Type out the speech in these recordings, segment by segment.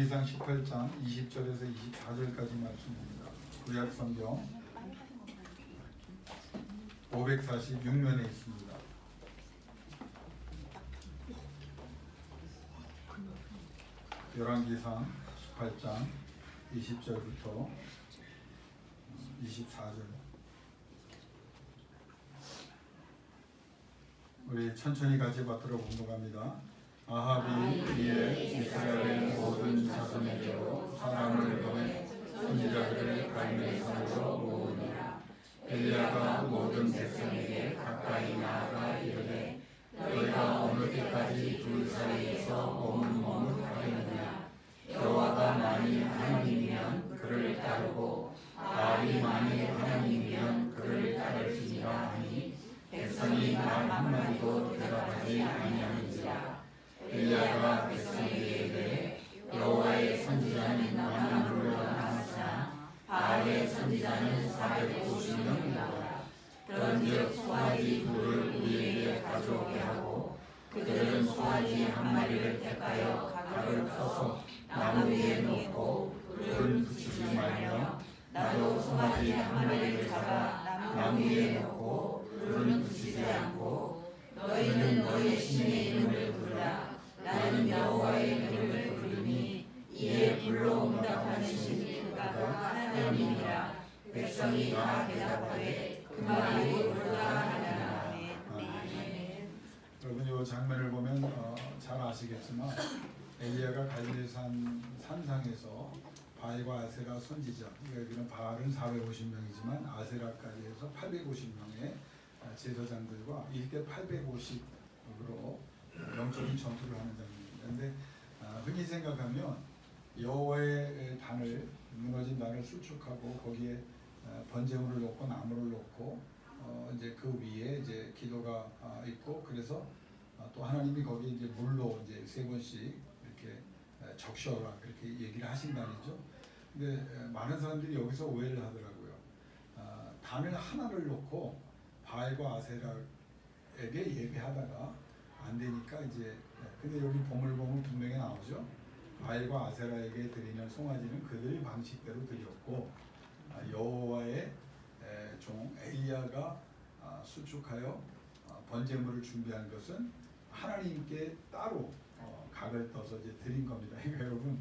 이상 18장 20절에서 24절까지 말씀입니다. 구약 성경 546면에 있습니다. 열왕기상 18장 20절부터 24절. 우리 천천히 같이 받들어 공독합니다. 아합이 이에 이스라엘 모든 자손에게로 사람을 보내 선지자들을 갈멜산으로 모으니라. 엘리야가 모든 백성에게 가까이 나아가 이르되 너희가 어느 때까지 둘 사이에서 머뭇머뭇하겠느냐. 여호와가 만일 하나님이면 그를 따르고 바알이 만일 하나님이면 그를 따를지니라 하니 백성이 말 한마디도 대답하지 아니하는지라. 엘리야가 백성에게 이르되 여호와의 선지자는 나만 물러나왔으나 바알의 선지자는 450명이라. 그런즉 송아지 둘을 우리에게 가져오게 하고 그들은 송아지 한 마리를 택하여 각을 펴서 나무 위에 놓고 불은 붙이지 말며 나도 송아지 한 마리를 잡아 나무 위에 놓고 불은 붙이지 않고 너희는 너희 신의 이름을 부르라. 나는 여호와의 이름을 부르니 이에 불로 응답하는 신이 그가 하나님이라. 백성이 다 대답하되 그 말이 옳다 하니라. 여러분 이 장면을 보면 잘 아시겠지만 엘리야가 갈멜산 산상에서 바알과 아세라 선지자, 여기는 바알은 450명이지만 아세라까지 해서 850명의 제사장들과 1대 850으로 영적인 전투를 하는 장면입니다. 그런데 흔히 생각하면 여호와의 단을, 무너진 단을 수축하고 거기에 번제물을 놓고 나무를 놓고 이제 그 위에 이제 기도가 있고, 그래서 또 하나님이 거기에 이제 물로 이제 3번씩 이렇게 적셔라 그렇게 얘기를 하신다는죠. 근데 많은 사람들이 여기서 오해를 하더라고요. 단을 하나를 놓고 바알과 아세라에게 예배하다가 안 되니까 이제, 근데 여기 보물보물 분명히 나오죠. 바알과 아세라에게 드리는 송아지는 그들 방식대로 드렸고 여호와의 종 엘리야가 수축하여 번제물을 준비한 것은 하나님께 따로 각을 떠서 이제 드린 겁니다. 그러니까 여러분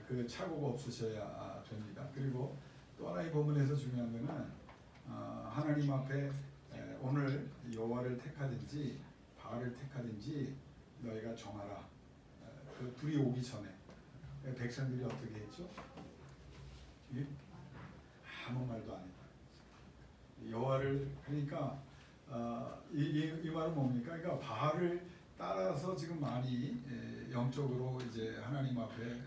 그 착오가 없으셔야 됩니다. 그리고 또 하나의 본문에서 중요한 것은 하나님 앞에 오늘 여호와를 택하든지 바알을 택하든지 너희가 정하라. 그 불이 오기 전에 백성들이 어떻게 했죠? 아무 말도 안 했다. 여호와를, 그러니까 이 말은 뭡니까? 그러니까 바알을 따라서 지금 많이 영적으로 이제 하나님 앞에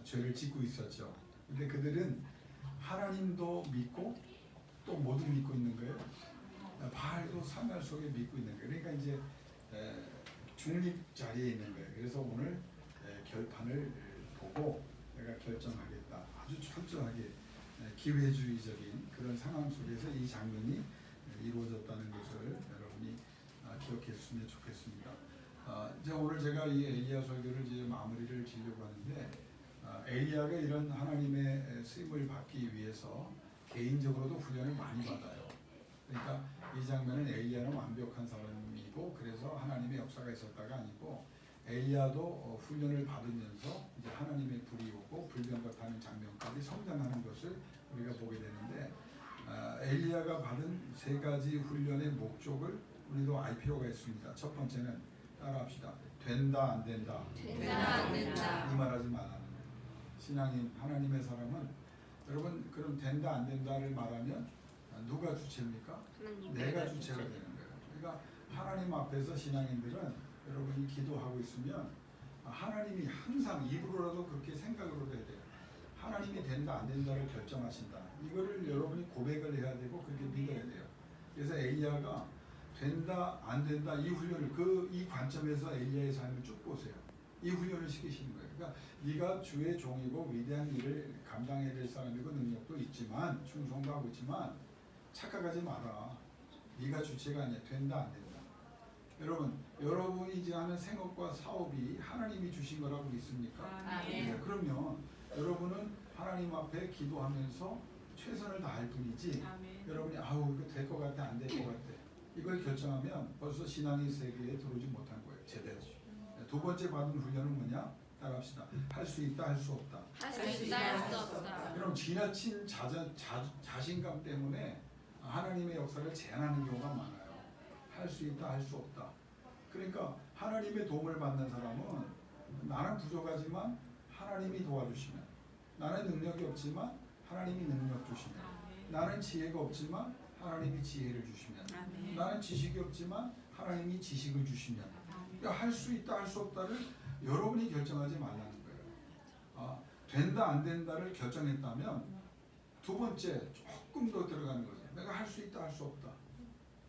죄를 짓고 있었죠. 근데 그들은 하나님도 믿고 또 모두 믿고 있는 거예요. 바알도 산날 속에 믿고 있는 거예요. 그러니까 이제 중립 자리에 있는 거예요. 그래서 오늘 결판을 보고 내가 결정하겠다. 아주 철저하게 기회주의적인 그런 상황 속에서 이 장면이 이루어졌다는 것을 여러분이 기억했으면 좋겠습니다. 이제 오늘 제가 이 엘리야 설교를 이제 마무리를 지려고 하는데, 엘리야가 이런 하나님의 쓰임을 받기 위해서 개인적으로도 훈련을 많이 받아요. 그러니까 이 장면은 엘리야는 완벽한 사람이고 그래서 하나님의 역사가 있었다가 아니고, 엘리야도 훈련을 받으면서 이제 하나님의 불이 오고 불변각하는 장면까지 성장하는 것을 우리가 보게 되는데, 엘리야가 받은 3가지 훈련의 목적을 우리도 알 필요가 있습니다. 첫 번째는 따라합시다. 된다 안 된다. 된다 안 된다. 이 말하지 말라는 거예요. 신앙인 하나님의 사람은, 여러분 그럼 된다 안 된다를 말하면 누가 주체입니까? 내가 주체가 되는 거예요. 그러니까 하나님 앞에서 신앙인들은 여러분이 기도하고 있으면 하나님이 항상 입으로라도 그렇게 생각으로도 해야 돼요. 하나님이 된다 안 된다를 결정하신다. 이거를 여러분이 고백을 해야 되고 그렇게 믿어야 돼요. 그래서 엘리야가 된다 안 된다 이 훈련을, 이 관점에서 엘리야의 삶을 쭉 보세요. 이 훈련을 시키시는 거예요. 그러니까 네가 주의 종이고 위대한 일을 감당해야 될 사람이고 능력도 있지만 충성도 하고 있지만 착각하지 마라. 네가 주체가 아니야. 된다 안 된다. 여러분, 여러분이 지금 하는 생업과 사업이 하나님이 주신 거라고 믿습니까? 네, 그러면 여러분은 하나님 앞에 기도하면서 최선을 다할 뿐이지 여러분이 아우 이거 될 것 같아 안 될 것 같아 이걸 결정하면 벌써 신앙의 세계에 들어오지 못한 거예요. 제대로. 두 번째 받은 훈련은 뭐냐? 따라합시다. 할 수 있다, 할 수 없다. 할 수 있다, 할 수 없다. 그럼 지나친 자신감 때문에 하나님의 역사를 제한하는 경우가 많아요. 할 수 있다, 할 수 없다. 그러니까 하나님의 도움을 받는 사람은 나는 부족하지만 하나님이 도와주시면, 나는 능력이 없지만 하나님이 능력 주시면, 나는 지혜가 없지만 하나님이 지혜를 주시면, 나는 지식이 없지만 하나님이 지식을 주시면, 그러니까 할 수 있다, 할 수 없다를 여러분이 결정하지 말라는 거예요. 된다, 안 된다를 결정했다면 두 번째 조금 더 들어가는 거죠. 내가 할 수 있다, 할 수 없다.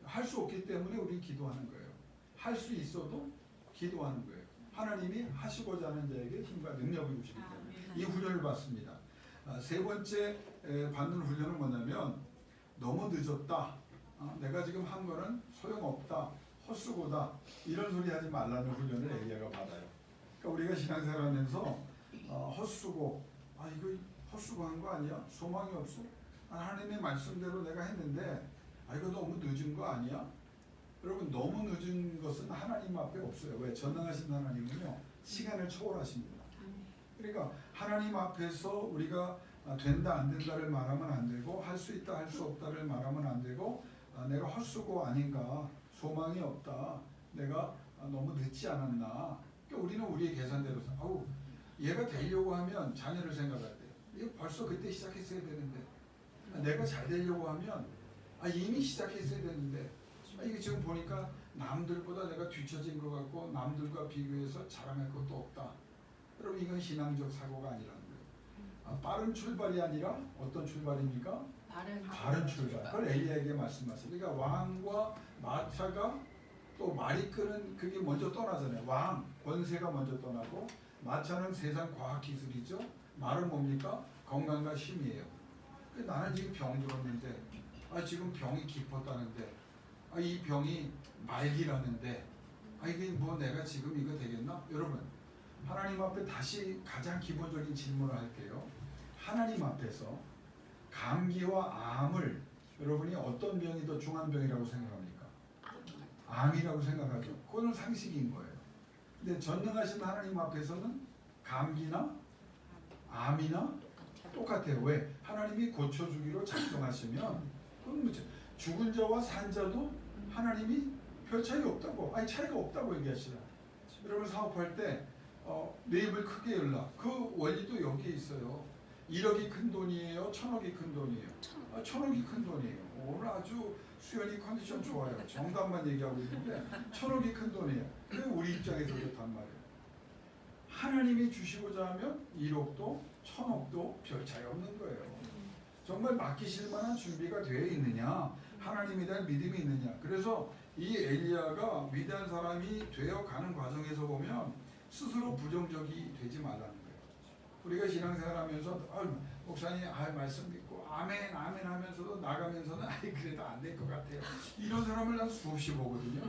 할 수 없기 때문에 우리는 기도하는 거예요. 할 수 있어도 기도하는 거예요. 하나님이 하시고자 하는 자에게 힘과 능력을 주시기 때문에 이 훈련을 받습니다. 세 번째 받는 훈련은 뭐냐면 너무 늦었다. 내가 지금 한 거는 소용없다. 헛수고다. 이런 소리 하지 말라는 훈련을 엘리야가 받아요. 그러니까 우리가 신앙생활하면서 헛수고, 이거 헛수고한 거 아니야? 소망이 없어? 하나님의 말씀대로 내가 했는데 이거 너무 늦은 거 아니야? 여러분, 너무 늦은 것은 하나님 앞에 없어요. 왜? 전능하신 하나님은요 시간을 초월하십니다. 그러니까 하나님 앞에서 우리가 된다 안 된다를 말하면 안 되고, 할 수 있다 할 수 없다를 말하면 안 되고, 내가 헛수고 아닌가, 소망이 없다, 내가 너무 늦지 않았나. 그러니까 우리는 우리의 계산대로 얘가 되려고 하면 자녀를 생각할 때 이거 벌써 그때 시작했어야 되는데, 내가 잘 되려고 하면 이미 시작했어야 되는데, 이게 지금 보니까 남들보다 내가 뒤처진 것 같고 남들과 비교해서 자랑할 것도 없다. 여러분, 이건 신앙적 사고가 아니라는 거예요. 빠른 출발이 아니라 어떤 출발입니까? 바른 출발. 그걸 엘리야에게 말씀하세요. 그러니까 왕과 마차가 또 말이 끄는 그게 먼저 떠나잖아요. 왕, 권세가 먼저 떠나고, 마차는 세상 과학기술이죠. 말은 뭡니까? 건강과 힘이에요. 나는 지금 병 들었는데, 지금 병이 깊었다는데, 이 병이 말기라는데, 이게 뭐 내가 지금 이거 되겠나? 여러분, 하나님 앞에 다시 가장 기본적인 질문을 할게요. 하나님 앞에서 감기와 암을 여러분이 어떤 병이 더 중한 병이라고 생각합니까? 암이라고 생각하죠. 그거는 상식인 거예요. 근데 전능하신 하나님 앞에서는 감기나 암이나 똑같아요. 왜? 하나님이 고쳐주기로 작정하시면 그건 뭐죠? 죽은 자와 산 자도 하나님이 별 차이가 없다고, 차이가 없다고 얘기하시라. 여러분, 사업할 때 내 입을 크게 열라. 그 원리도 여기에 있어요. 1억이 큰 돈이에요? 1000억이 큰 돈이에요? 1000억이 큰 돈이에요. 오늘 아주 수연이 컨디션 좋아요. 정답만 얘기하고 있는데 1000억이 큰 돈이에요. 그게 우리 입장에서 그렇단 말이에요. 하나님이 주시고자 하면 1억도 1000억도 별 차이 없는 거예요. 정말 맡기실 만한 준비가 되어 있느냐, 하나님에 대한 믿음이 있느냐. 그래서 이 엘리야가 위대한 사람이 되어가는 과정에서 보면 스스로 부정적이 되지 말라는 거예요. 우리가 신앙생활하면서 목사님 말씀 믿고 아멘 아멘 하면서도 나가면서는 그래도 안 될 것 같아요. 이런 사람을 난 수없이 보거든요.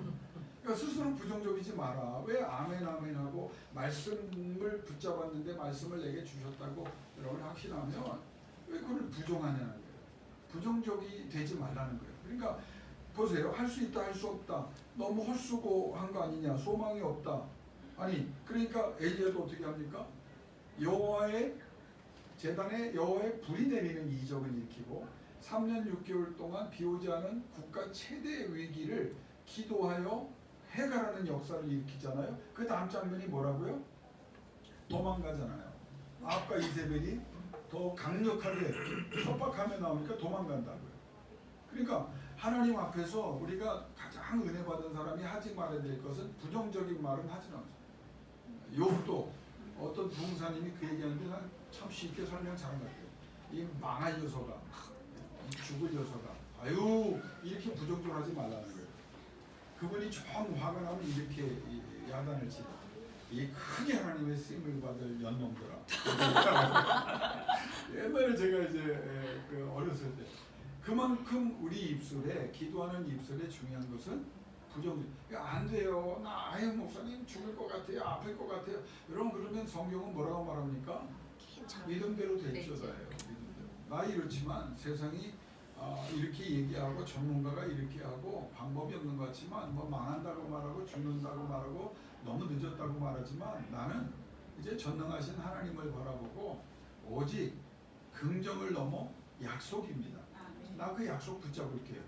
그러니까 스스로 부정적이지 마라. 왜 아멘 아멘 하고 말씀을 붙잡았는데 말씀을 내게 주셨다고 여러분 확신하면 왜 그걸 부정하냐는 거예요. 부정적이 되지 말라는 거예요. 그러니까 보세요. 할 수 있다 할 수 없다. 너무 헛수고한 거 아니냐. 소망이 없다. 그러니까 엘리야도 어떻게 합니까? 여호와의 제단에 여호와의 불이 내리는 이적을 일으키고 3년 6개월 동안 비오지 않은 국가 최대 위기를 기도하여 해결하는 역사를 일으키잖아요. 그 다음 장면이 뭐라고요? 도망가잖아요. 아합과 이세벨이 더 강력하게 협박하며 나오니까 도망간다고요. 그러니까 하나님 앞에서 우리가 가장 은혜 받은 사람이 하지 말아야 될 것은 부정적인 말은 하지 않아요. 욥도 어떤 부흥사님이 그 얘기하는데 난 참 쉽게 설명 잘한 것 같아요. 이 망할 녀석아, 이 죽을 녀석아, 이렇게 부정적으로 하지 말라는 거예요. 그분이 좀 화가 나면 이렇게 야단을 치다. 이 크게 하나님의 쓰임을 받을 연놈들아. 옛날에 제가 이제 어렸을 때 그만큼 우리 입술에, 기도하는 입술에 중요한 것은 부정적이. 안 돼요. 나 아유 목사님 죽을 것 같아요. 아플 것 같아요. 그러면 성경은 뭐라고 말합니까? 믿음대로 될지어다예요. 믿음대로. 나 이렇지만 세상이 이렇게 얘기하고 전문가가 이렇게 하고 방법이 없는 것 같지만 뭐 망한다고 말하고 죽는다고 말하고 너무 늦었다고 말하지만 나는 이제 전능하신 하나님을 바라보고 오직 긍정을 넘어 약속입니다. 나 그 약속 붙잡을게요.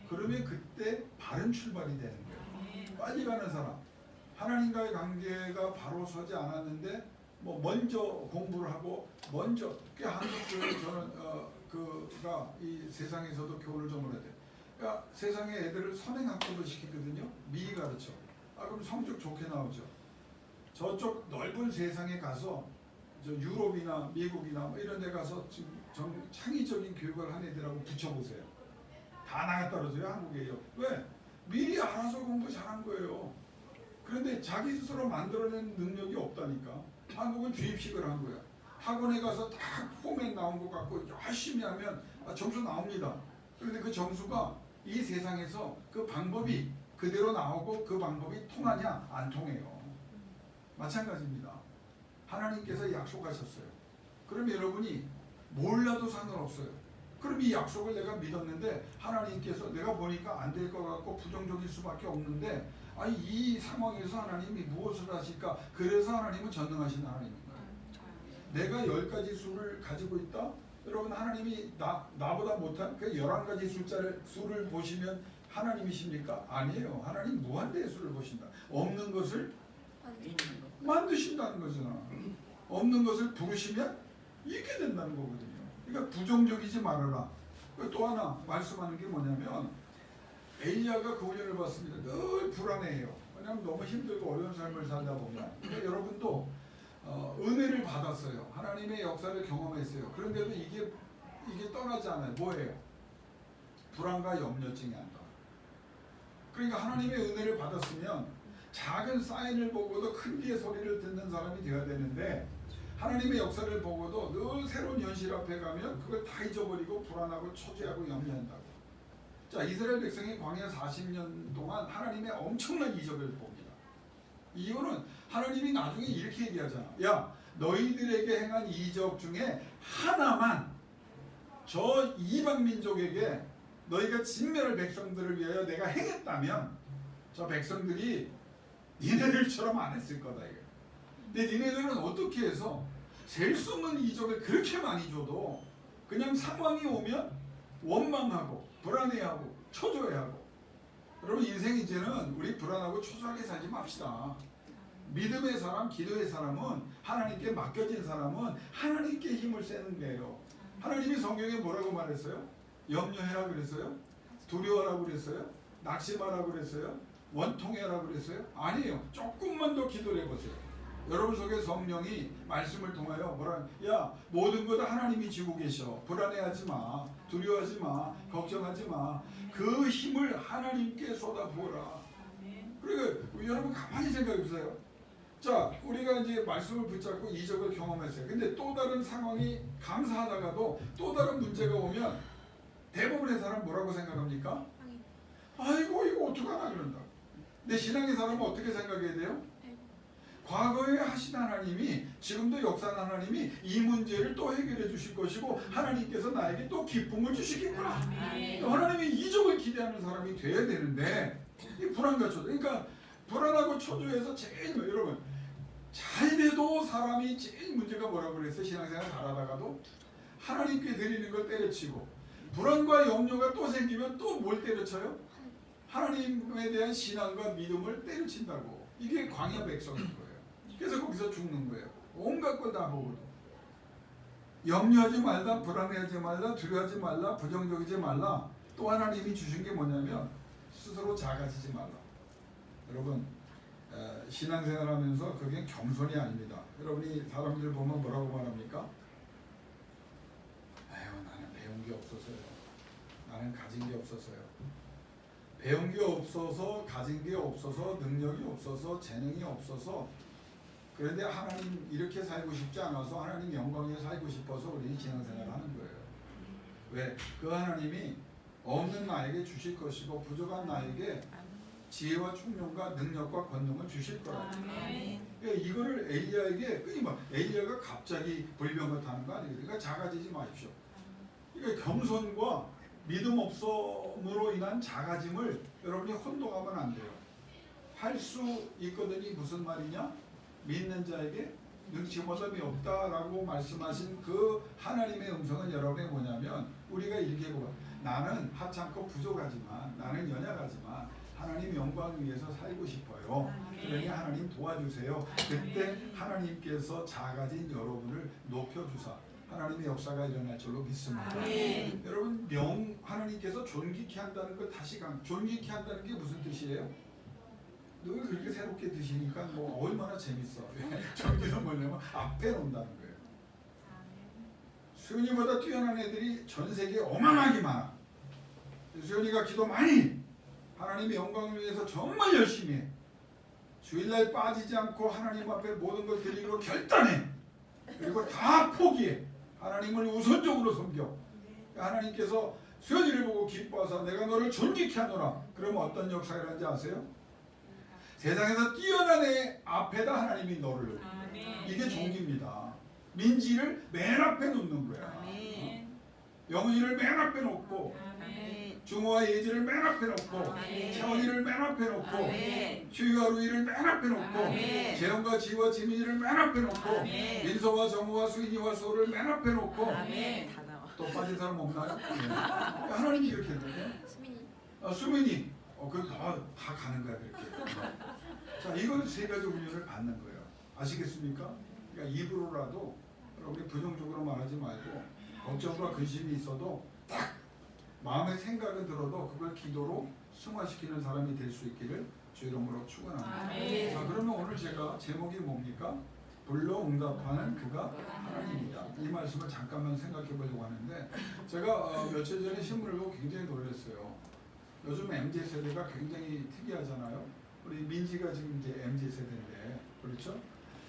그러면 그때 바른 출발이 되는 거예요. 빨리 가는 사람, 하나님과의 관계가 바로 서지 않았는데 뭐 먼저 공부를 하고 먼저 한국교회 저는 그가 이 세상에서도 교훈을 좀 얻어야 돼. 그러니까 세상의 애들을 선행학교도 시키거든요. 미리 가르쳐. 그럼 성적 좋게 나오죠. 저쪽 넓은 세상에 가서 저 유럽이나 미국이나 뭐 이런 데 가서 지금 창의적인 교육을 한 애들하고 붙여보세요. 다 나가 떨어져요. 한국에요. 왜? 미리 알아서 공부 잘한 거예요. 그런데 자기 스스로 만들어낸 능력이 없다니까. 한국은 주입식을 한 거야. 학원에 가서 다 포맷 나온 것 같고 열심히 하면 점수 나옵니다. 그런데 그 점수가 이 세상에서 그 방법이 그대로 나오고 그 방법이 통하냐? 안 통해요. 마찬가지입니다. 하나님께서 약속하셨어요. 그럼 여러분이 몰라도 상관없어요. 그럼 이 약속을 내가 믿었는데 하나님께서 내가 보니까 안 될 것 같고 부정적일 수밖에 없는데 아니 이 상황에서 하나님이 무엇을 하실까? 그래서 하나님은 전능하신 하나님인가요? 내가 10가지 수를 가지고 있다? 여러분 하나님이 나보다 못한 그 11가지 수를 보시면 하나님이십니까? 아니에요. 하나님 무한대의 수를 보신다. 없는 것을 만드신다는 거잖아. 없는 것을 부르시면 있게 된다는 거거든요. 그러니까 부정적이지 말아라. 또 하나 말씀하는 게 뭐냐면 엘리야가 그 훈련을 받습니다. 늘 불안해해요. 왜냐하면 너무 힘들고 어려운 삶을 살다 보면. 그러니까 여러분도 은혜를 받았어요. 하나님의 역사를 경험했어요. 그런데도 이게 떠나지 않아요. 뭐예요? 불안과 염려증이 안 떠나. 그러니까 하나님의 은혜를 받았으면 작은 사인을 보고도 큰 비의 소리를 듣는 사람이 되어야 되는데 하나님의 역사를 보고도 늘 새로운 현실 앞에 가면 그걸 다 잊어버리고 불안하고 초조하고 염려한다고. 자, 이스라엘 백성이 광야 40년 동안 하나님의 엄청난 이적을 봅니다. 이유는 하나님이 나중에 이렇게 얘기하잖아. 야, 너희들에게 행한 이적 중에 하나만 저 이방 민족에게 너희가 진멸할 백성들을 위하여 내가 행했다면 저 백성들이 니네들처럼 안 했을 거다 이게. 근데 니네들은 어떻게 해서 셀 수 없는 이적을 그렇게 많이 줘도 그냥 상황이 오면 원망하고 불안해하고 초조해하고. 여러분 인생 이제는 우리 불안하고 초조하게 살지 맙시다. 믿음의 사람, 기도의 사람은 하나님께 맡겨진 사람은 하나님께 힘을 쓰는 거예요. 하나님이 성경에 뭐라고 말했어요? 염려해라 그랬어요? 두려워하라 그랬어요? 낙심하라 그랬어요? 원통해라 그랬어요? 아니에요. 조금만 더 기도를 해보세요. 여러분 속에 성령이 말씀을 통하여 야 모든 것 다 하나님이 지고 계셔. 불안해하지 마. 두려워하지 마. 걱정하지 마. 그 힘을 하나님께 쏟아부어라. 그러니까 여러분 가만히 생각해 보세요. 자, 우리가 이제 말씀을 붙잡고 이적을 경험했어요. 근데 또 다른 상황이 감사하다가도 또 다른 문제가 오면 대부분의 사람 뭐라고 생각합니까? 아이고 이거 어떡하나 그런다. 내 신앙의 사람은 어떻게 생각해야 돼요? 과거에 하신 하나님이 지금도 역사하는 하나님이 이 문제를 또 해결해 주실 것이고 하나님께서 나에게 또 기쁨을 주시겠구나. 하나님의 이적을 기대하는 사람이 돼야 되는데 이 불안과 초조. 그러니까 불안하고 초조해서 제일 여러분 잘 돼도 사람이 제일 문제가 뭐라고 그랬어요? 신앙생활 잘하다가도 하나님께 드리는 걸 때려치고 불안과 염려가 또 생기면 또 뭘 때려쳐요? 하나님에 대한 신앙과 믿음을 때려친다고. 이게 광야 백성인 거예요. 그래서 거기서 죽는 거예요. 온갖 걸 다 보고도. 염려하지 말라, 불안해하지 말라, 두려워하지 말라, 부정적이지 말라. 또 하나님이 주신 게 뭐냐면 스스로 작아지지 말라. 여러분 신앙생활하면서 그게 겸손이 아닙니다. 여러분이 사람들 보면 뭐라고 말합니까? 아유 나는 배운 게 없어서요. 나는 가진 게 없어서요. 배운 게 없어서 가진 게 없어서 능력이 없어서 재능이 없어서 그런데 하나님 이렇게 살고 싶지 않아서 하나님 영광에 살고 싶어서 우리는 신앙생활을 하는 거예요. 왜? 그 하나님이 없는 나에게 주실 것이고 부족한 나에게 지혜와 총명과 능력과 권능을 주실 거라고. 아멘. 그러니까 이거를 엘리야에게 끊임없 엘리야가 갑자기 불병을 타는 거 아니에요. 그러니까 작아지지 마십시오. 그러니까 겸손과 믿음 없음으로 인한 작아짐을 여러분이 혼동하면 안 돼요. 할 수 있거든이 무슨 말이냐? 믿는 자에게 능치보담이 없다라고 말씀하신 그 하나님의 음성은 여러분이 뭐냐면 우리가 이렇게 보아 나는 하찮고 부족하지만 나는 연약하지만 하나님 영광을 위해서 살고 싶어요. 그러니 하나님 도와주세요. 그때 하나님께서 작아진 여러분을 높여주사 하나님의 역사가 일어날 줄로 믿습니다. 여러분 하나님께서 존귀케 한다는 걸 다시 존귀케 한다는 게 무슨 뜻이에요? 늘 그렇게 새롭게 드시니까 뭐 얼마나 재밌어. 존귀는 뭐냐면 앞에 놓는다는 거예요. 수연이보다 뛰어난 애들이 전 세계에 어마어마하게 많아. 수연이가 기도 많이 해. 하나님의 영광을 위해서 정말 열심히 해. 주일날 빠지지 않고 하나님 앞에 모든 걸 드리기로 결단해. 그리고 다 포기해. 하나님을 우선적으로 섬겨. 하나님께서 수연이를 보고 기뻐하사 내가 너를 존귀케 하노라. 그러면 어떤 역사가 일어나는지 아세요? 세상에서 뛰어난 애 앞에다 하나님이 너를 놓는 거예요. 이게 종기입니다. 민지를 맨 앞에 놓는 거야. 영은이를 맨 앞에 놓고 중호와 예지를 맨 앞에 놓고 채원이를 맨 앞에 놓고 주희와 루이를 맨 앞에 놓고 재영과 지희와 지민이를 맨 앞에 놓고 민서와 정우와 수인이와 소를 맨 앞에 놓고 또 빠진 사람 없나요? 하나님이 이렇게 했는데 수민이 다 가는 거야 그렇게. 자, 이걸 세 가지 훈련을 받는 거예요. 아시겠습니까? 그러니까 입으로라도 여러분이 부정적으로 말하지 말고 걱정과 근심이 있어도 딱 마음의 생각은 들어도 그걸 기도로 승화시키는 사람이 될 수 있기를 주 이름으로 축원합니다. 자, 그러면 오늘 제가 제목이 뭡니까? 불러 응답하는 그가 하나님이다. 이 말씀을 잠깐만 생각해 보려고 하는데 제가 며칠 전에 신문을 보고 굉장히 놀랐어요. 요즘 MZ세대가 굉장히 특이하잖아요. 우리 민지가 지금 이제 MZ세대인데 그렇죠?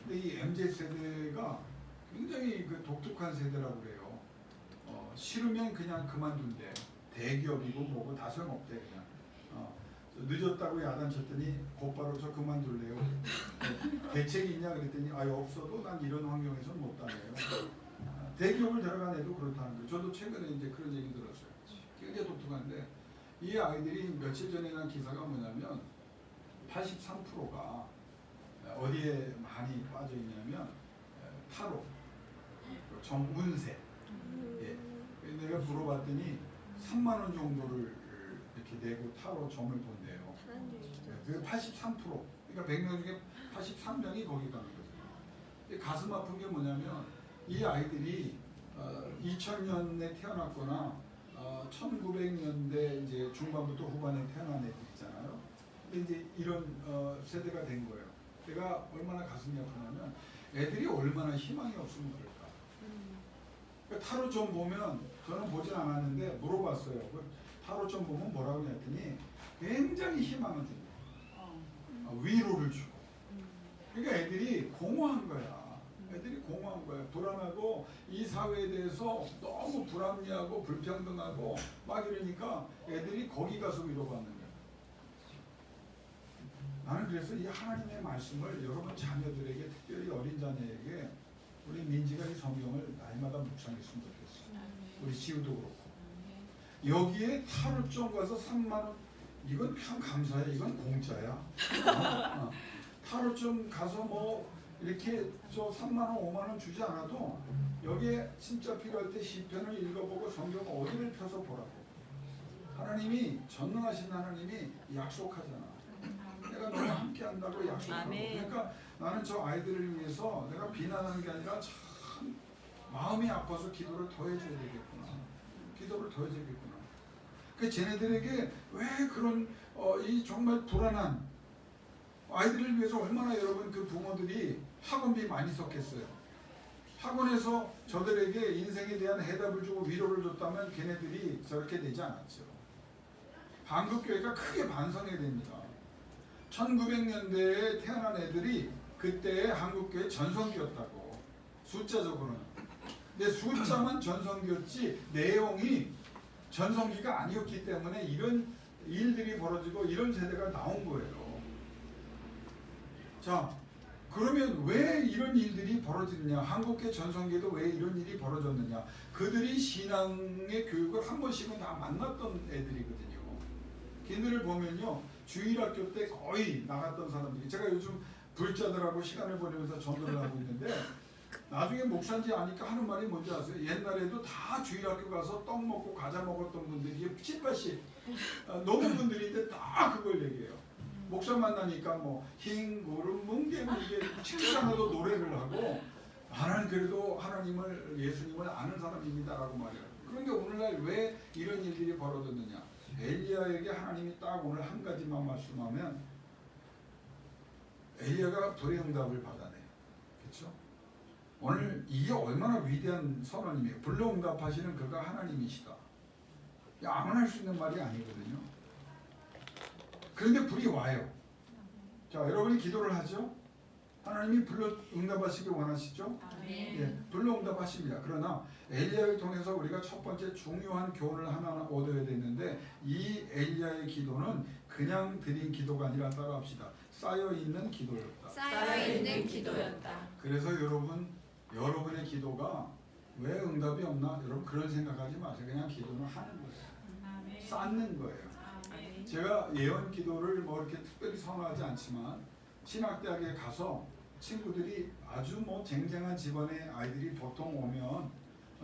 근데 이 MZ세대가 굉장히 그 독특한 세대라고 그래요. 싫으면 그냥 그만둔대. 대기업이고 뭐고 다 소용없대 그냥. 늦었다고 야단쳤더니 곧바로 저 그만둘래요. 대책이 있냐 그랬더니 없어도 난 이런 환경에서는 못 다녀요. 대기업을 들어간 애도 그렇다는 거예요. 저도 최근에 이제 그런 얘기 들었어요. 굉장히 독특한데 이 아이들이 며칠 전에 난 기사가 뭐냐면 83%가 어디에 많이 빠져 있냐면 타로, 정운세. 예. 내가 물어봤더니 3만 원 정도를 이렇게 내고 타로 점을 본대요. 그 83%. 그러니까 100명 중에 83명이 거기 가는 거죠. 가슴 아픈 게 뭐냐면 이 아이들이 2000년에 태어났거나 1900년대 이제 중반부터 후반에 태어난 애들 있잖아요. 근데 이제 이런 세대가 된 거예요. 내가 얼마나 가슴이 아프냐면 애들이 얼마나 희망이 없으면 그럴까. 그러니까 타로점 보면 저는 보진 않았는데 물어봤어요. 타로점 보면 뭐라고 했더니 굉장히 희망을 준다. 위로를 주고. 그러니까 애들이 공허한 거야. 애들이 공허한 거야. 불안하고 이 사회에 대해서 너무 불합리하고 불평등하고 막 이러니까 애들이 거기 가서 위로받는 거야. 나는 그래서 이 하나님의 말씀을 여러분 자녀들에게 특별히 어린 자녀에게 우리 민지가 이 성경을 날마다 묵상했으면 좋겠어. 우리 지우도 그렇고. 여기에 타로점 가서 3만 원 이건 참 감사해. 이건 공짜야. 타로점 가서 뭐 이렇게 저 3만 원, 5만 원 주지 않아도 여기에 진짜 필요할 때 시편을 읽어보고 성경 어디를 펴서 보라고. 하나님이 전능하신 하나님이 약속하잖아. 내가 너와 함께 한다고 약속하고. 그러니까 나는 저 아이들을 위해서 내가 비난하는 게 아니라 참 마음이 아파서 기도를 더 해줘야 되겠구나. 기도를 더 해줘야겠구나. 그 쟤네들에게 왜 그런 이 정말 불안한 아이들을 위해서 얼마나 여러분 그 부모들이 학원비 많이 썼겠어요. 학원에서 저들에게 인생에 대한 해답을 주고 위로를 줬다면 걔네들이 저렇게 되지 않았죠. 한국교회가 크게 반성해야 됩니다. 1900년대에 태어난 애들이 그때 한국교회 전성기였다고. 숫자적으로는. 근데 숫자만 전성기였지 내용이 전성기가 아니었기 때문에 이런 일들이 벌어지고 이런 세대가 나온 거예요. 자, 그러면 왜 이런 일들이 벌어지느냐? 한국계 전성기에도 왜 이런 일이 벌어졌느냐? 그들이 신앙의 교육을 한 번씩은 다 만났던 애들이거든요. 걔들을 보면요, 주일학교 때 거의 나갔던 사람들이, 제가 요즘 불자들하고 시간을 보내면서 전도를 하고 있는데, 나중에 목사인지 아니까 하는 말이 뭔지 아세요? 옛날에도 다 주일학교 가서 떡 먹고 과자 먹었던 분들이 70, 80 노부분들인데 다 그걸 얘기해요. 목사 만나니까 뭐 흰 구름 뭉게 식사하면서 노래를 하고, 나는 그래도 하나님을, 예수님을 아는 사람입니다라고 말해요. 그런데 오늘날 왜 이런 일들이 벌어졌느냐? 엘리야에게 하나님이 딱 오늘 한 가지만 말씀하면, 엘리야가 불의응답을 받아내요. 그렇죠? 오늘 이게 얼마나 위대한 선언이에요. 불로응답하시는 그가 하나님이시다. 아무나 할 수 있는 말이 아니거든요. 그런데 불이 와요. 자, 여러분이 기도를 하죠? 하나님이 불로응답하시길 원하시죠? 예, 불로응답하십니다. 그러나 엘리야를 통해서 우리가 첫 번째 중요한 교훈을 하나 얻어야 되는데, 이 엘리야의 기도는 그냥 드린 기도가 아니라, 따라합시다. 쌓여있는 기도였다. 쌓여있는 기도였다. 그래서 여러분의 기도가 왜 응답이 없나? 여러분 그런 생각하지 마세요. 그냥 기도는 하는 거예요. 쌓는 거예요. 제가 예언 기도를 뭐 이렇게 특별히 선호하지 않지만, 신학대학에 가서 친구들이 아주 뭐 쟁쟁한 집안의 아이들이 보통 오면,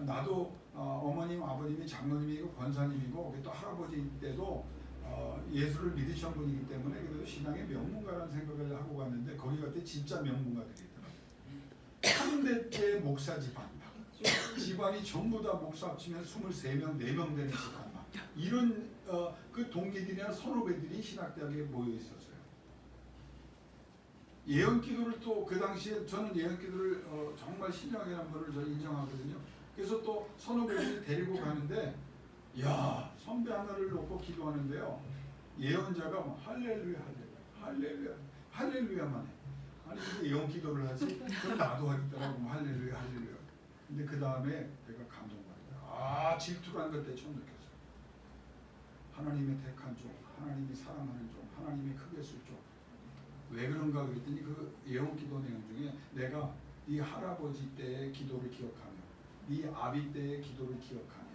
나도 어머님, 아버님이 장로님이고 권사님이고 또 할아버지 때도 예수를 믿으신 분이기 때문에 그래도 신앙의 명문가라는 생각을 하고 갔는데, 거기 갈 때 진짜 명문가들이더라고요. 3대째 목사 집안이 전부 다 목사 합치면 23명, 4명 되는 집안, 이런 그 동기들이나 선후배들이 신학대학에 모여 있었어요. 예언기도를 또 그 당시에 저는 예언기도를 정말 신령하게 한 분을 저 인정하거든요. 그래서 또 선후배들이 데리고 가는데, 야, 선배 하나를 놓고 기도하는데요, 예언자가 뭐 할렐루야 할렐루야 할렐루야만 해. 아니 근데 예언기도를 하지? 그럼 나도 하겠다라고 뭐 할렐루야 할렐루야. 근데 그 다음에 내가 감동받아요. 질투라는 걸 때 처음 느꼈어요. 하나님의 택한 종, 하나님이 사랑하는 종, 하나님이 크게 쓸 종. 왜 그런가 그랬더니 그 예언기도 내용 중에, 내가 네 할아버지 때의 기도를 기억하며, 네 아비 때의 기도를 기억하며,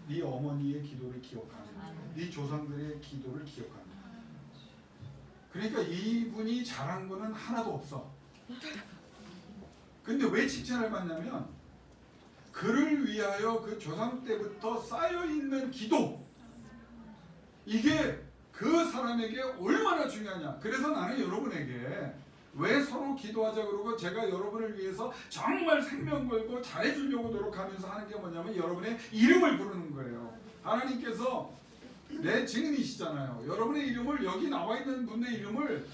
네 어머니의 기도를 기억하며, 네 조상들의 기도를 기억하며. 그러니까 이분이 잘한 거는 하나도 없어. 근데 왜 칭찬을 받냐면, 그를 위하여 그 조상 때부터 쌓여있는 기도, 이게 그 사람에게 얼마나 중요하냐. 그래서 나는 여러분에게 왜 서로 기도하자 그러고, 제가 여러분을 위해서 정말 생명 걸고 잘해주려고 노력하면서 하는 게 뭐냐면, 여러분의 이름을 부르는 거예요. 하나님께서 내 증인이시잖아요. 여러분의 이름을, 여기 나와 있는 분의 이름을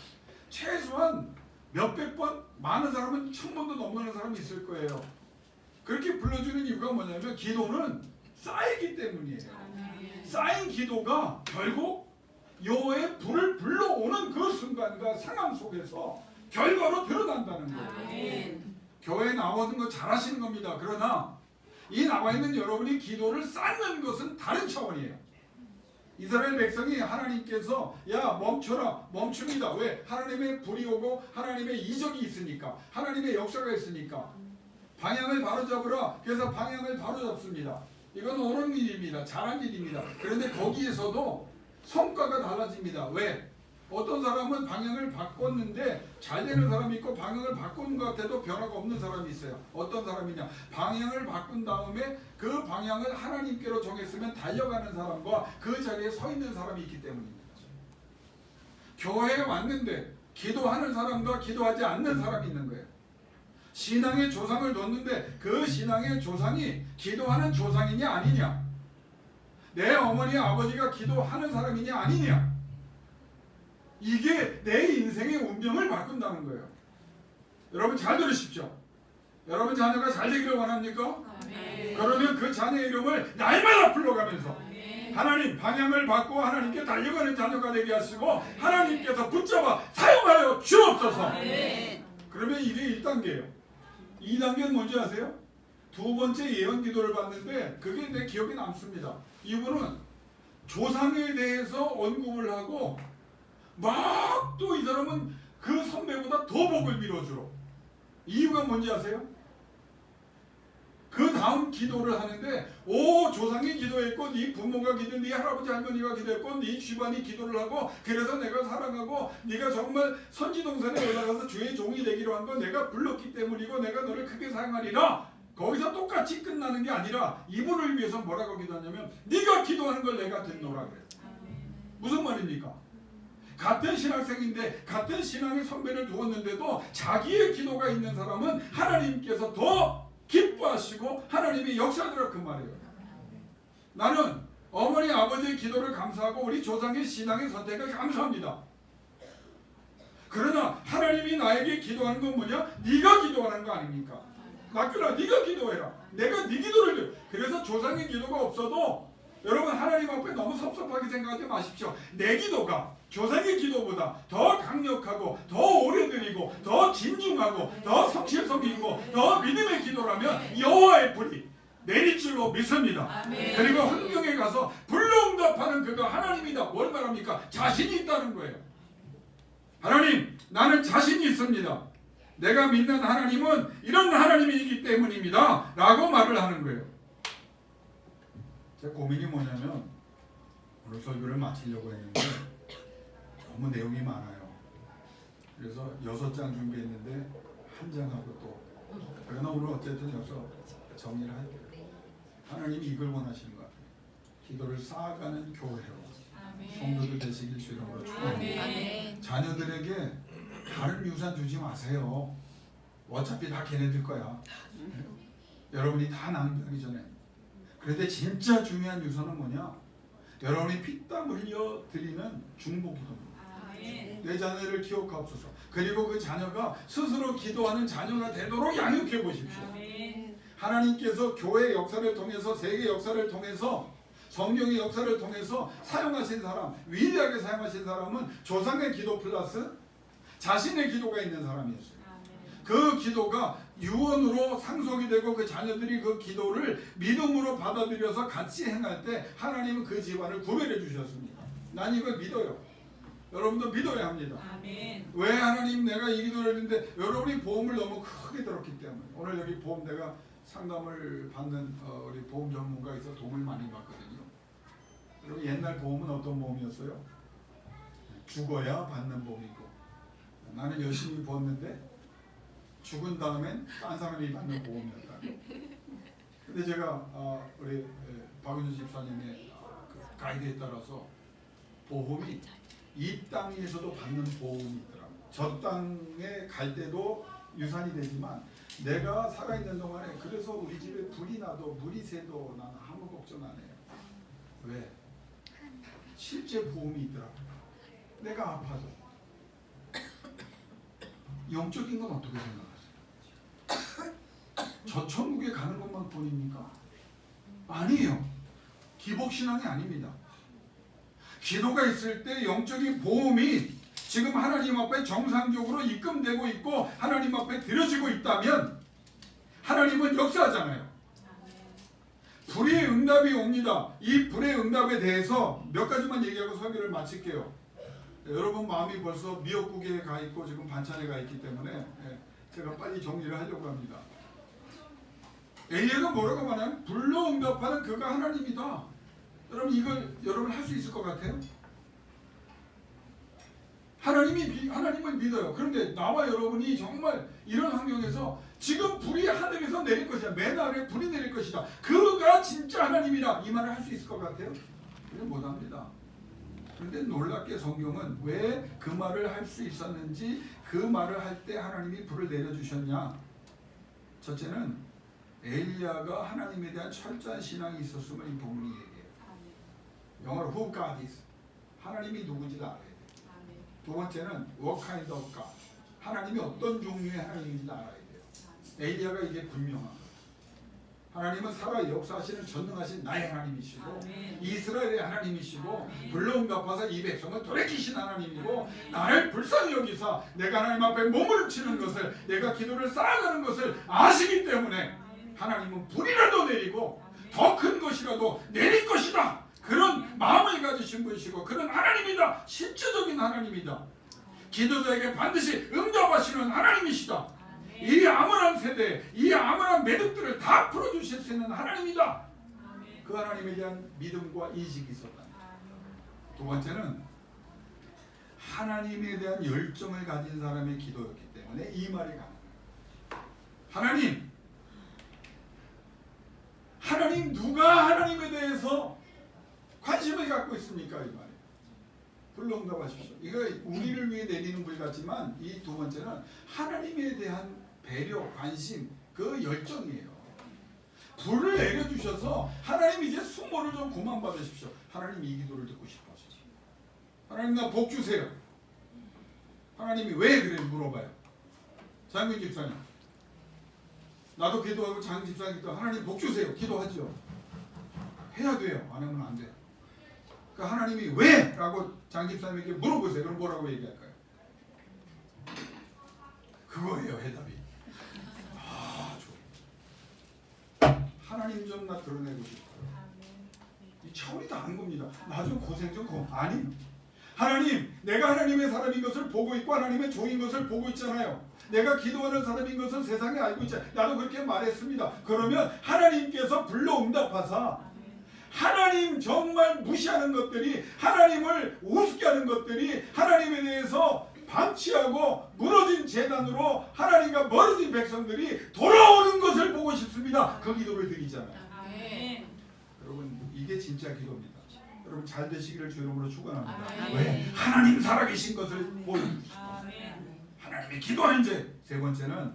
최소한 몇백 번, 많은 사람은 1000번도 넘는 사람이 있을 거예요. 그렇게 불러주는 이유가 뭐냐면, 기도는 쌓이기 때문이에요. 쌓인 기도가 결국 여호와의 불을 불러오는 그 순간과 상황 속에서 결과로 드러난다는 거예요. 교회에 나오는 거 잘하시는 겁니다. 그러나 이 나와 있는 여러분이 기도를 쌓는 것은 다른 차원이에요. 이스라엘 백성이 하나님께서 야 멈춰라, 멈춥니다. 왜? 하나님의 불이 오고 하나님의 이적이 있으니까, 하나님의 역사가 있으니까. 방향을 바로잡으라. 그래서 방향을 바로잡습니다. 이건 옳은 일입니다. 잘한 일입니다. 그런데 거기에서도 성과가 달라집니다. 왜? 어떤 사람은 방향을 바꿨는데 잘 되는 사람이 있고, 방향을 바꾼 것 같아도 변화가 없는 사람이 있어요. 어떤 사람이냐? 방향을 바꾼 다음에 그 방향을 하나님께로 정했으면 달려가는 사람과 그 자리에 서 있는 사람이 있기 때문입니다. 교회에 왔는데 기도하는 사람과 기도하지 않는 사람이 있는 거예요. 신앙의 조상을 뒀는데 그 신앙의 조상이 기도하는 조상이냐 아니냐, 내 어머니 아버지가 기도하는 사람이냐 아니냐, 이게 내 인생의 운명을 바꾼다는 거예요. 여러분 잘 들으십시오. 여러분 자녀가 잘 되기를 원합니까? 그러면 그 자녀의 이름을 날마다 불러가면서 하나님 방향을 바꾸고 하나님께 달려가는 자녀가 되게 하시고, 하나님께서 붙잡아 사용하여 주옵소서. 그러면 이게 1단계예요. 2단계는 뭔지 아세요? 두 번째 예언 기도를 받는데 그게 내 기억에 남습니다. 이분은 조상에 대해서 언급을 하고 막 또 이 사람은 그 선배보다 더 복을 빌어주러. 이유가 뭔지 아세요? 그 다음 기도를 하는데 오 조상이 기도했고 네 부모가 기도 네 할아버지 할머니가 기도했고 네 집안이 기도를 하고 그래서 내가 사랑하고 네가 정말 선지동산에 올라가서 주의 종이 되기로 한 건 내가 불렀기 때문이고 내가 너를 크게 사랑하리라. 거기서 똑같이 끝나는 게 아니라 이분을 위해서 뭐라고 기도하냐면 네가 기도하는 걸 내가 듣노라 그래요. 무슨 말입니까? 같은 신학생인데 같은 신앙의 선배를 두었는데도 자기의 기도가 있는 사람은 하나님께서 더 기뻐하시고 하나님이 역사하더라 그 말이에요. 나는 어머니 아버지의 기도를 감사하고 우리 조상의 신앙의 선택을 감사합니다. 그러나 하나님이 나에게 기도하는 건 뭐냐? 네가 기도하는 거 아닙니까? 맡겨라. 네가 기도해라. 내가 네 기도를 줘. 그래서 조상의 기도가 없어도 여러분 하나님 앞에 너무 섭섭하게 생각하지 마십시오. 내 기도가 조상의 기도보다 더 강력하고 더 오래드리고 더 진중하고 더 성실성이 있고 더 믿음의 기도라면 여호와의 불이 내릴 줄로 믿습니다. 아멘. 그리고 환경에 가서 불응답하는 그가 하나님이다. 뭘 말합니까? 자신이 있다는 거예요. 하나님 나는 자신이 있습니다. 내가 믿는 하나님은 이런 하나님이기 때문입니다. 라고 말을 하는 거예요. 제 고민이 뭐냐면 오늘 설교를 마치려고 했는데 너무 내용이 많아요. 그래서 6장 준비했는데 한 장하고 또 그러나 오늘 어쨌든 여기서 정리를 할게요. 하나님이 이걸 원하시는 것 같아요. 기도를 쌓아가는 교회로 성도들 되시길 주 이름으로 축원합니다. 자녀들에게 다른 유산 주지 마세요. 어차피 다 걔네들 거야. 여러분이 다 낭비하기 전에. 그런데 진짜 중요한 유산은 뭐냐? 여러분이 피땀 흘려 드리는 중보기도입니다. 내 자녀를 기억하옵소서. 그리고 그 자녀가 스스로 기도하는 자녀가 되도록 양육해 보십시오. 하나님께서 교회 역사를 통해서 세계 역사를 통해서 성경의 역사를 통해서 사용하신 사람, 위대하게 사용하신 사람은 조상의 기도 플러스 자신의 기도가 있는 사람이었어요. 그 기도가 유언으로 상속이 되고 그 자녀들이 그 기도를 믿음으로 받아들여서 같이 행할 때 하나님은 그 집안을 구별해 주셨습니다. 난 이걸 믿어요. 여러분도 믿어야 합니다. 아멘. 왜 하나님 내가 이 기도를 했는데 여러분이 보험을 너무 크게 들었기 때문에. 오늘 여기 보험 내가 상담을 받는 우리 보험 전문가가 있어 도움을 많이 받거든요. 여러분 옛날 보험은 어떤 보험이었어요? 죽어야 받는 보험이고 나는 열심히 벌었는데 죽은 다음엔 딴 사람이 받는 보험이었다. 근데 제가 우리 박윤주 집사님의 그 가이드에 따라서 보험이 이 땅에서도 받는 보험이 있더라고요. 저 땅에 갈 때도 유산이 되지만 내가 살아있는 동안에 그래서 우리 집에 불이 나도 물이 새도 나는 아무 걱정 안 해요. 왜? 실제 보험이 있더라고요. 내가 아파도. 영적인 건 어떻게 생각하세요? 저 천국에 가는 것만 본입니까? 아니에요. 기복신앙이 아닙니다. 기도가 있을 때 영적인 보험이 지금 하나님 앞에 정상적으로 입금되고 있고 하나님 앞에 드려지고 있다면 하나님은 역사하잖아요. 불의 응답이 옵니다. 이 불의 응답에 대해서 몇 가지만 얘기하고 설교를 마칠게요. 여러분 마음이 벌써 미역국에 가 있고 지금 반찬에 가 있기 때문에 제가 빨리 정리를 하려고 합니다. 엘리야가 뭐라고 말하냐면 불로 응답하는 그가 하나님이다. 여러분 이걸 여러분 할 수 있을 것 같아요? 하나님을 믿어요. 그런데 나와 여러분이 정말 이런 환경에서 지금 불이 하늘에서 내릴 것이다. 맨 아래 불이 내릴 것이다. 그가 진짜 하나님이다. 이 말을 할 수 있을 것 같아요? 그냥 못합니다. 그런데 놀랍게 성경은 왜 그 말을 할 수 있었는지 그 말을 할 때 하나님이 불을 내려주셨냐. 첫째는 엘리야가 하나님에 대한 철저한 신앙이 있었음을 이 본문이 얘기해요. 영어로 who God is. 하나님이 누군지를 알아야 돼요. 두 번째는 what kind of God. 하나님이 어떤 종류의 하나님인지를 알아야 돼요. 엘리야가 이게 분명합니다. 하나님은 살아 역사하시는 전능하신 나의 하나님이시고 아멘. 이스라엘의 하나님이시고 아멘. 불러응답하사 이 백성을 돌이키신 하나님이고 나를 불쌍히 여기사 내가 하나님 앞에 몸을 치는 것을 내가 기도를 쌓아가는 것을 아시기 때문에 하나님은 불이라도 내리고 더 큰 것이라도 내릴 것이다. 그런 마음을 하나님이다. 기도자에게 반드시 응답하시는 하나님이시다. 이 암울한 세대, 이 암울한 매듭들을 다 풀어주실 수 있는 하나님이다. 그 하나님에 대한 믿음과 인식이 있었다. 두 번째는 하나님에 대한 열정을 가진 사람의 기도였기 때문에 이 말이 가능해요. 하나님 누가 하나님에 대해서 관심을 갖고 있습니까? 이 말이에요. 불러 응답하십시오. 이거 우리를 위해 내리는 불 같지만 이 두 번째는 하나님에 대한 배려, 관심, 그 열정이에요. 불을 내려주셔서 하나님 이제 수모를 좀 그만 받으십시오. 하나님 이 기도를 듣고 싶어서. 하나님 나 복 주세요. 하나님이 왜 그래 물어봐요. 장군 집사님. 나도 기도하고 장 집사님 기도 하나님 복 주세요. 기도하죠. 해야 돼요. 안 하면 안 돼요. 그 하나님이 왜? 라고 장 집사님에게 물어보세요. 그럼 뭐라고 얘기할까요? 그거예요 해답이. 좋아. 하나님 좀 나 드러내고 싶어요. 이 차원이 다른 겁니다. 나 좀 고생 좀 아니. 하나님, 내가 하나님의 사람인 것을 보고 있고 하나님의 종인 것을 보고 있잖아요. 내가 기도하는 사람인 것을 세상에 알고 있잖아요. 나도 그렇게 말했습니다. 그러면 하나님께서 불러 응답하사 하나님 정말 무시하는 것들이, 하나님을 우습게 하는 것들이 하나님에 대해서 방치하고 무너진 재단으로 하나님과 멀어진 백성들이 돌아오는 것을 보고 싶습니다. 그 기도를 드리잖아요. 여러분 이게 진짜 기도입니다. 여러분 잘 되시기를 주 이름으로 축원합니다. 왜? 하나님 살아계신 것을 보여주시고 하나님이 기도하는 죄. 세 번째는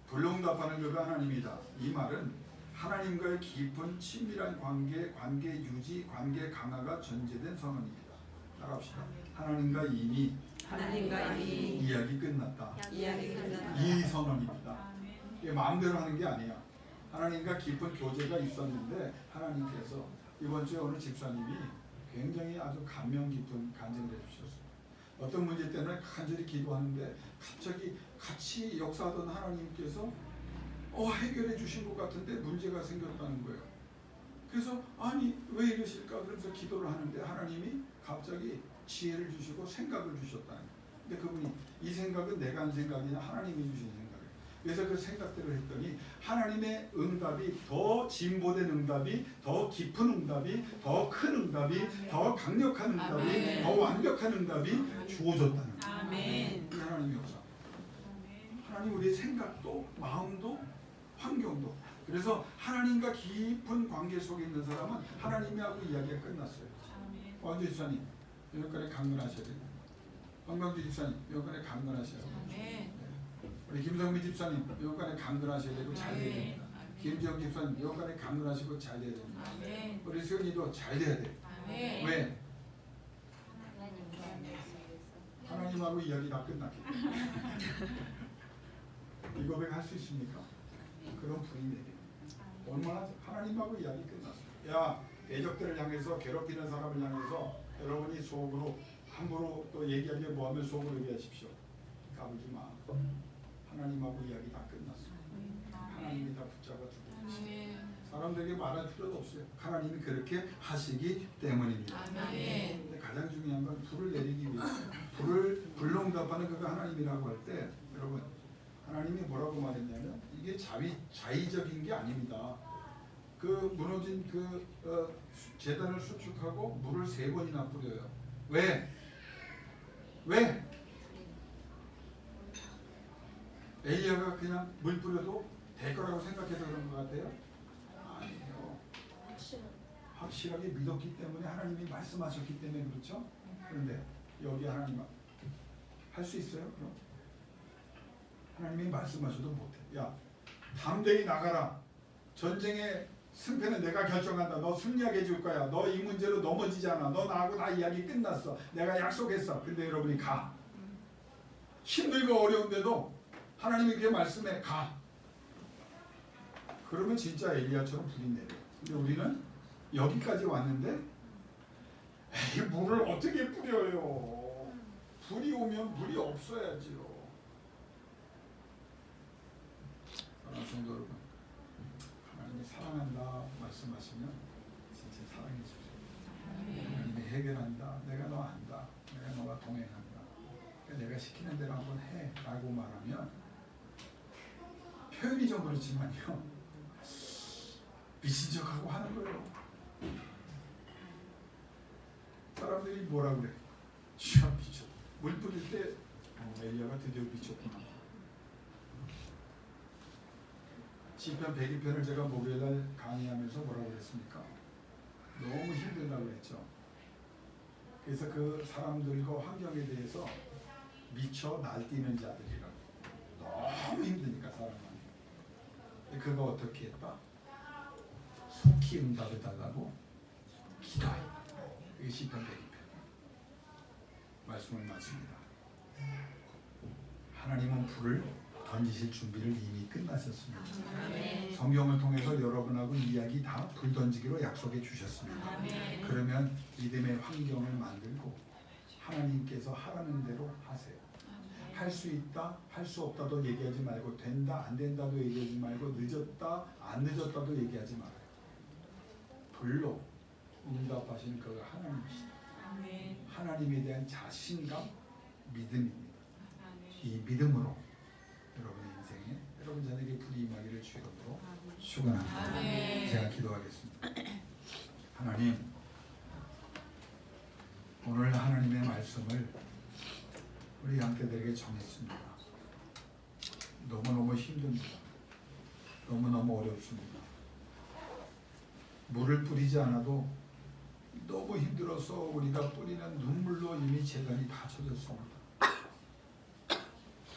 불응답하는 그가 하나님이다. 이 말은 하나님과의 깊은 친밀한 관계 유지, 관계 강화가 전제된 선언입니다. 따라합시다. 하나님과 이미 이야기 끝났다. 이 선언입니다. 이게 마음대로 하는 게 아니야. 하나님과 깊은 교제가 있었는데 하나님께서 이번 주에 어느 집사님이 굉장히 아주 감명 깊은 간증을 해주셨어요. 어떤 문제 때문에 간절히 기도하는데 갑자기 같이 역사하던 하나님께서 해결해 주신 것 같은데 문제가 생겼다는 거예요. 그래서 아니 왜 이러실까? 그래서 기도를 하는데 하나님이 갑자기 지혜를 주시고 생각을 주셨다는 거예요. 근데 그분이 이 생각은 내가 한 생각이냐 하나님이 주신 생각이에요. 그래서 그 생각대로 했더니 하나님의 응답이 더 진보된 응답이, 더 깊은 응답이, 더 큰 응답이, 더 강력한 응답이, 더 완벽한 응답이 주어졌다는 거예요. 이 하나님의 역사. 하나님 우리의 생각도 마음도 환경도. 그래서 하나님과 깊은 관계 속에 있는 사람은 하나님하고 이야기가 끝났어요. 왕주 집사님 여기까지 강건하셔야 돼요. 황광주 집사님 여기까지 강건하셔야 돼요. 우리 김성미 집사님 여기까지 강건하셔야 되고 잘 돼야 됩니다. 김지영 집사님 여기까지 강건하시고 잘 돼야 됩니다. 우리 수연이도 잘 돼야 돼요. 왜? 하나님하고 이야기 다 끝났기 때문에. 이 고백 할 수 있습니까? 그런 분이 내려요. 얼마나 하나님하고 이야기 끝났어요. 야, 대적들을 향해서 괴롭히는 사람을 향해서 여러분이 속으로 함부로 또 얘기하기에 뭐하면 속으로 얘기하십시오. 까불지 마. 하나님하고 이야기 다 끝났어요. 하나님이 다 붙잡아 주고 계시죠. 사람들에게 말할 필요도 없어요. 하나님이 그렇게 하시기 때문입니다. 근데 가장 중요한 건 불을 내리기 위해서 불응답하는 그가 하나님이라고 할 때 여러분 하나님이 뭐라고 말했냐면 이게 자의적인 게 아닙니다. 그 무너진 제단을 수축하고 물을 3번이나 뿌려요. 왜? 엘리야가 그냥 물 뿌려도 될 거라고 생각해서 그런 것 같아요? 아니에요. 확실하게 믿었기 때문에 하나님이 말씀하셨기 때문에 그렇죠? 그런데 여기 하나님 할 수 있어요? 그럼? 하나님이 말씀하셔도 못해. 야, 담대히 나가라. 전쟁의 승패는 내가 결정한다. 너 승리하게 해줄 거야. 너 이 문제로 넘어지지 않아. 너 나하고 나 이야기 끝났어. 내가 약속했어. 근데 여러분이 가. 힘들고 어려운데도 하나님이 그렇게 말씀해. 가. 그러면 진짜 엘리야처럼 불이 내려. 근데 우리는 여기까지 왔는데 에이, 물을 어떻게 뿌려요. 불이 오면 물이 없어야지요. 성도 여러분, 하나님이 사랑한다 말씀하시면 진짜 사랑해 주세요. 하나님이 해결한다. 내가 너 안다. 내가 너와 동행한다. 내가 시키는 대로 한번 해 라고 말하면 표현이 좀 그렇지만요, 미친 척하고 하는 거예요. 사람들이 뭐라 그래? 주여 미쳤. 물 뿌릴 때 엘리야가 드디어 미쳤구나. 시편 102편을 제가 목요일날 강의하면서 뭐라고 그랬습니까? 너무 힘들다고 그랬죠. 그래서 그 사람들과 환경에 대해서 미쳐 날뛰는 자들이라고. 너무 힘드니까 사람은. 그가 어떻게 했다? 속히 응답해 달라고 기도했다. 그게 시편 102편. 말씀을 마칩니다. 하나님은 불을 던지실 준비를 이미 끝나셨습니다. 성경을 통해서 여러분하고 이야기 다 불 던지기로 약속해 주셨습니다. 그러면 믿음의 환경을 만들고 하나님께서 하라는 대로 하세요. 할 수 있다, 할 수 없다도 얘기하지 말고, 된다, 안 된다도 얘기하지 말고, 늦었다, 안 늦었다도 얘기하지 말아요. 불로 응답하시는 그가 하나님이시다. 하나님에 대한 자신감, 믿음입니다. 이 믿음으로 여러분의 인생에 여러분 자녀에게 불이 임하기를 주의 이름으로 축원합니다. 제가 기도하겠습니다. 하나님, 오늘 하나님의 말씀을 우리 양떼들에게 전했습니다. 너무너무 힘듭니다. 너무너무 어렵습니다. 물을 뿌리지 않아도 너무 힘들어서 우리가 뿌리는 눈물로 이미 재단이 다 젖었습니다.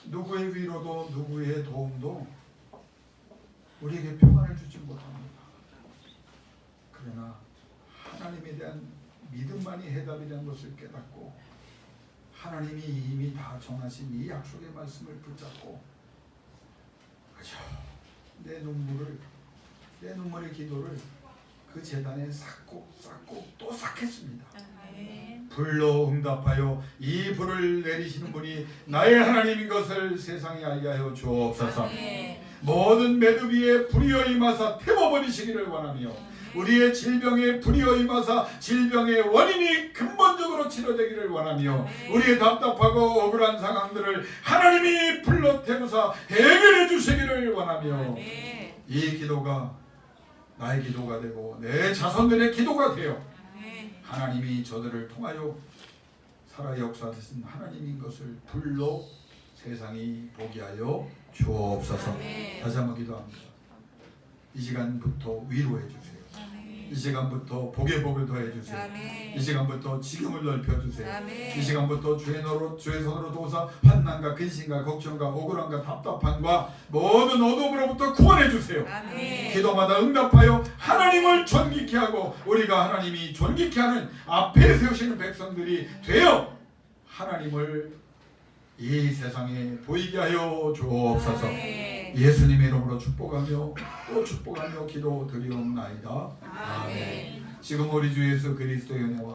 누구의 위로도 누구의 도움도 우리에게 평안을 주지 못합니다. 그러나 하나님에 대한 믿음만이 해답이라는 것을 깨닫고 하나님이 이미 다 정하신 이 약속의 말씀을 붙잡고 그저 내 눈물의 기도를 그 재단에 쌓고 또 쌓겠습니다. 불로 응답하여 이 불을 내리시는 분이 나의 하나님인 것을 세상에 알게 하여 주옵소서. 모든 매듭 위에 불이여 임하사 태워버리시기를 원하며 우리의 질병에 불이여 임하사 질병의 원인이 근본적으로 치료되기를 원하며 우리의 답답하고 억울한 상황들을 하나님이 불로 태우사 해결해 주시기를 원하며 이 기도가 나의 기도가 되고 내 자손들의 기도가 되어 하나님이 저들을 통하여 살아 역사하신 하나님인 것을 불로 세상이 보게 하여 주옵소서. 다시 한번 기도합니다. 이 시간부터 위로해 주세요. 이 시간부터 복의 복을 더해 주세요. 이 시간부터 지금을 넓혀 주세요. 이 시간부터 주의 손으로 도우사 환난과 근심과 걱정과 억울함과 답답함과 모든 어둠으로부터 구원해 주세요. 기도마다 응답하여 하나님을 존귀케 하고 우리가 하나님이 존귀케 하는 앞에 세우시는 백성들이 되어 하나님을 이 세상에 보이게 하여 주옵소서. 예수님의 이름으로 축복하며 또 축복하며 기도 드리옵나이다. 아멘. 지금 우리 주 예수 그리스도의 은혜와